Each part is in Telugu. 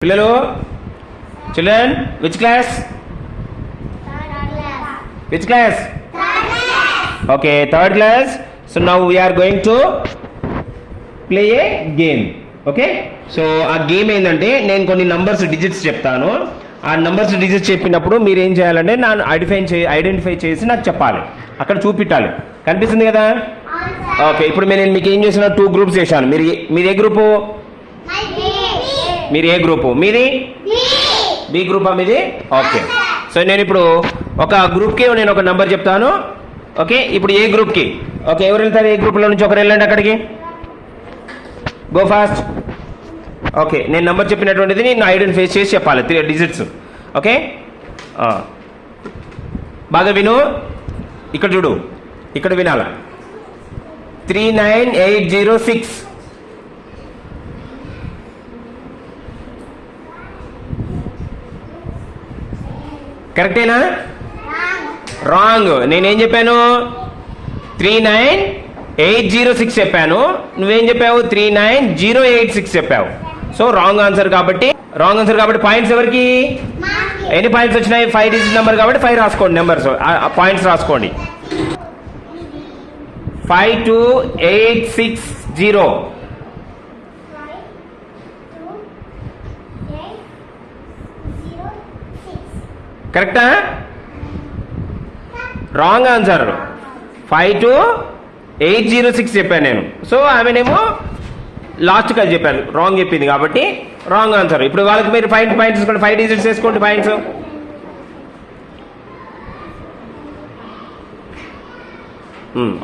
పిల్లలు children which class okay third class so now we're going to play a game okay so ఆ గేమ్ ఏంటంటే నేను కొన్ని నంబర్స్ డిజిట్స్ చెప్తాను ఆ నంబర్స్ డిజిట్స్ చెప్పినప్పుడు మీరు ఏం చేయాలంటే నన్ను ఐడెంటిఫై చేసి నాకు చెప్పాలి అక్కడ చూపించాలి కనిపిస్తుంది కదా ఓకే ఇప్పుడు నేను మీకు ఏం చేసిన 2 గ్రూప్స్ చేశాను మీరు ఏ గ్రూపు మీరు ఏ గ్రూపు మీది బి గ్రూపా మీది ఓకే సో నేను ఇప్పుడు ఒక గ్రూప్కి నేను ఒక నంబర్ చెప్తాను ఓకే ఇప్పుడు ఏ గ్రూప్కి ఓకే ఎవరు వెళ్తారు ఏ గ్రూప్లో నుంచి ఒకరు వెళ్ళండి అక్కడికి గో ఫాస్ట్ ఓకే నేను నంబర్ చెప్పినటువంటిది నేను ఐడెంటిఫై చేసి చెప్పాలి 3 డిజిట్స్ ఓకే బాగా విను ఇక్కడ చూడు ఇక్కడ వినాల 39806 కరెక్టేనా రాంగ్ నేనేం చెప్పాను 39806 చెప్పాను నువ్వేం చెప్పావు 39086 చెప్పావు సో రాంగ్ ఆన్సర్ కాబట్టి పాయింట్స్ ఎవరికి ఎన్ని పాయింట్స్ వచ్చినాయి 5 డిజిట్ నెంబర్ కాబట్టి 5 రాసుకోండి నెంబర్స్ పాయింట్స్ రాసుకోండి 52860 కరెక్టా రాంగ్ ఆన్సర్ 52806 చెప్పాను నేను సో ఆమెనేమో లాస్ట్ కాదు చెప్పాను రాంగ్ చెప్పింది కాబట్టి రాంగ్ ఆన్సర్ ఇప్పుడు వాళ్ళకి మీరు పాయింట్స్ వేసుకోండి 5 డిజిట్స్ వేసుకోండి పాయింట్స్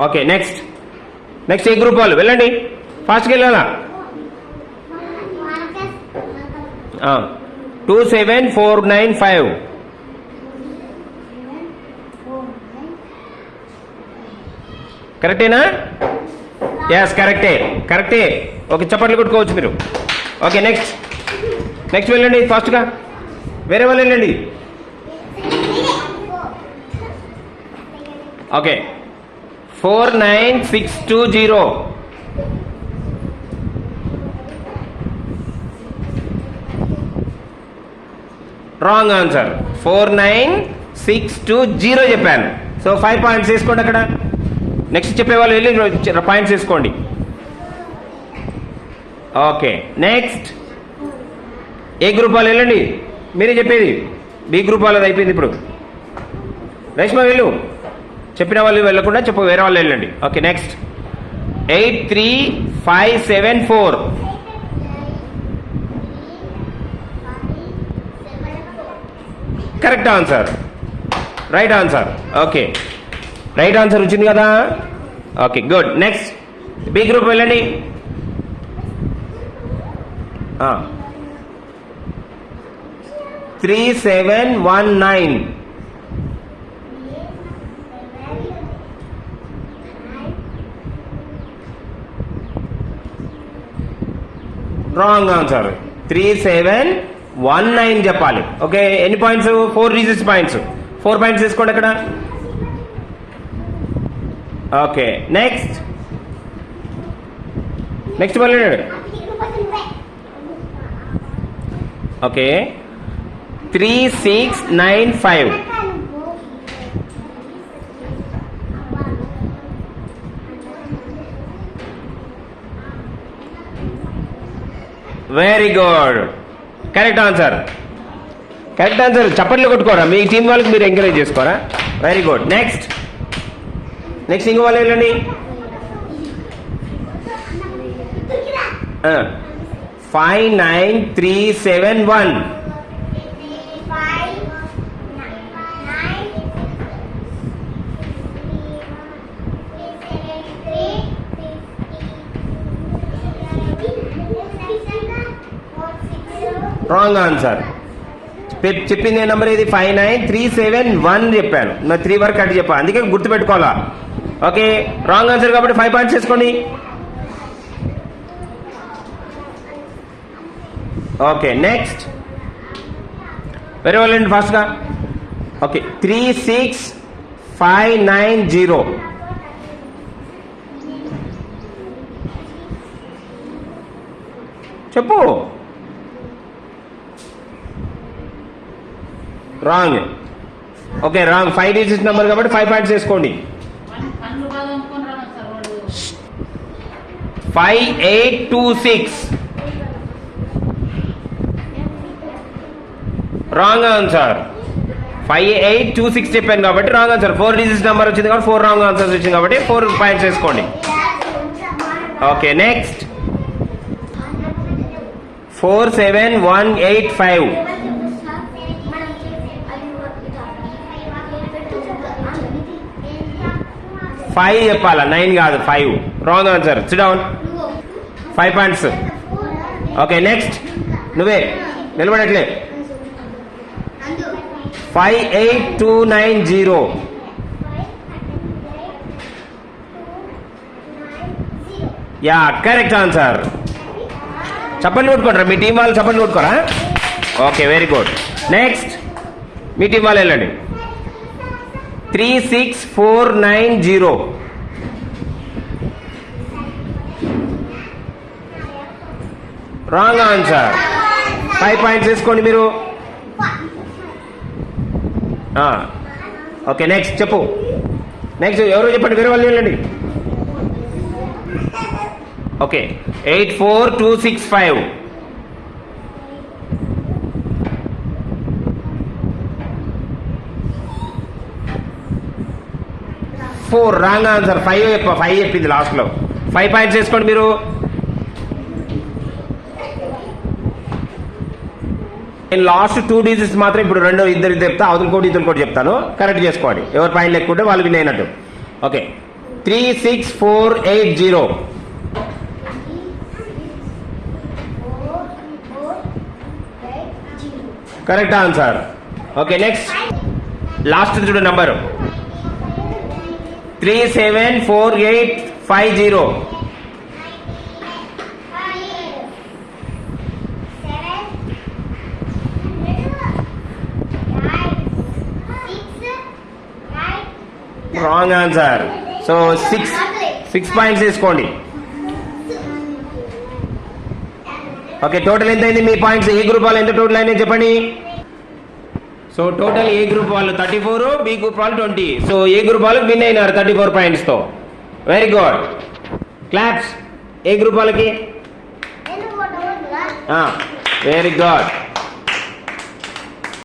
ఓకే నెక్స్ట్ ఏ గ్రూప్ వాళ్ళు వెళ్ళండి ఫాస్ట్గా వెళ్ళాలా 27495 కరెక్టేనా ఎస్ కరెక్టే ఓకే చప్పట్లు కొట్టుకోవచ్చు మీరు ఓకే నెక్స్ట్ వెళ్ళండి ఫాస్ట్గా వేరే వాళ్ళు వెళ్ళండి ఓకే 49620 రాంగ్ ఆన్సర్ 49620 చెప్పాను సో 5 పాయింట్స్ వేసుకోండి అక్కడ నెక్స్ట్ చెప్పేవాళ్ళు వెళ్ళి పాయింట్స్ వేసుకోండి ఓకే నెక్స్ట్ ఏ గ్రూప్ వాళ్ళు వెళ్ళండి మీరే చెప్పేది బి గ్రూప్ వాళ్ళది అయిపోయింది ఇప్పుడు రేష్మ వెళ్ళు చెప్పిన వాళ్ళు వెళ్ళకుండా వేరే వాళ్ళు వెళ్ళండి okay next 83574 correct answer right answer okay right answer వచ్చింది కదా okay good next B group వెళ్ళండి 3719 రాంగ్ ఆన్సర్ 3719 చెప్పాలి ఓకే ఎన్ని పాయింట్స్ 4 డిజిట్స్ పాయింట్స్ 4 పాయింట్స్ తీసుకోండి అక్కడ ఓకే నెక్స్ట్ మళ్ళీ okay 3695 very good correct answer చప్పట్లు కొట్టుకోరా మీ టీం వాళ్ళకి మీరు ఎంకరేజ్ చేసుకోరా వెరీ గుడ్ నెక్స్ట్ ఇంకో వాళ్ళు వెళ్ళండి 59371 రాంగ్ ఆన్సర్ చెప్పింది ఏ నెంబర్ ఇది 59371 చెప్పాను నా 3 వరకు అటు చెప్పాను అందుకే గుర్తుపెట్టుకోవాలా ఓకే రాంగ్ ఆన్సర్ కాబట్టి 5 పాయింట్స్ చేసుకోండి ఓకే నెక్స్ట్ వేరే వాళ్ళండి ఫాస్ట్గా ఓకే 36590 చెప్పు wrong. Okay wrong. 5 digit number కాబట్టి 5 పాయింట్స్ వేసుకోండి. 5826 రాంగ్ ఆన్సర్. 5826 చెప్పాను కాబట్టి రాంగ్ ఆన్సర్. 4 డిజిట్ నెంబర్ వచ్చింది కాబట్టి 4 రాంగ్ ఆన్సర్స్ వచ్చింది కాబట్టి 4 పాయింట్స్ వేసుకోండి. ఓకే నెక్స్ట్ 47185 5 చెప్పాలా, 9 కాదు 5 wrong answer. SIT down. 5 points. Okay next నువ్వే నిలబడట్లే. 58290 యా కరెక్ట్ ఆన్సర్. చప్పట్లు కొట్టుకోండి. మీ టీం వాళ్ళు చప్పట్లు కొట్టుకోరా? Okay very good. నెక్స్ట్ మీ టీం వాళ్ళు వెళ్ళండి. 36490 రాంగ్ ఆన్సర్. 5 పాయింట్స్ వేసుకోండి మీరు. ఓకే నెక్స్ట్ చెప్పు. నెక్స్ట్ ఎవరు చెప్పండి, వేరే వాళ్ళు వెళ్ళండి. Okay 84265 4 wrong answer. 5 చెప్పింది లాస్ట్ లో. 5 పాయింట్స్ వేసుకోండి మీరు. నేను లాస్ట్ 2 డిజిట్స్ మాత్రం ఇప్పుడు ఇద్దరు చెప్తా, అవతల కోటి ఇద్దరు కోటి చెప్తాను. కరెక్ట్ చేసుకోండి. ఎవరు పాయింట్ ఎక్కుంటే వాళ్ళు విన్ అయినట్టు. Okay 36480 correct answer. Okay next last చూడు number 37485 wrong answer. So 6 points వేసుకోండి. ఓకే టోటల్ ఎంత అయింది మీ పాయింట్స్? ఏ గ్రూప్ వాళ్ళు ఎంత టోటల్ అయింది చెప్పండి. సో టోటల్ ఏ గ్రూప్ వాళ్ళు 34, బి గ్రూప్ వాళ్ళు 20. సో ఏ గ్రూప్ వాళ్ళు విన్ అయినారు 34 పాయింట్స్ తో. Very good. క్లాప్స్ ఏ గ్రూప్ వాళ్ళకి. Very good.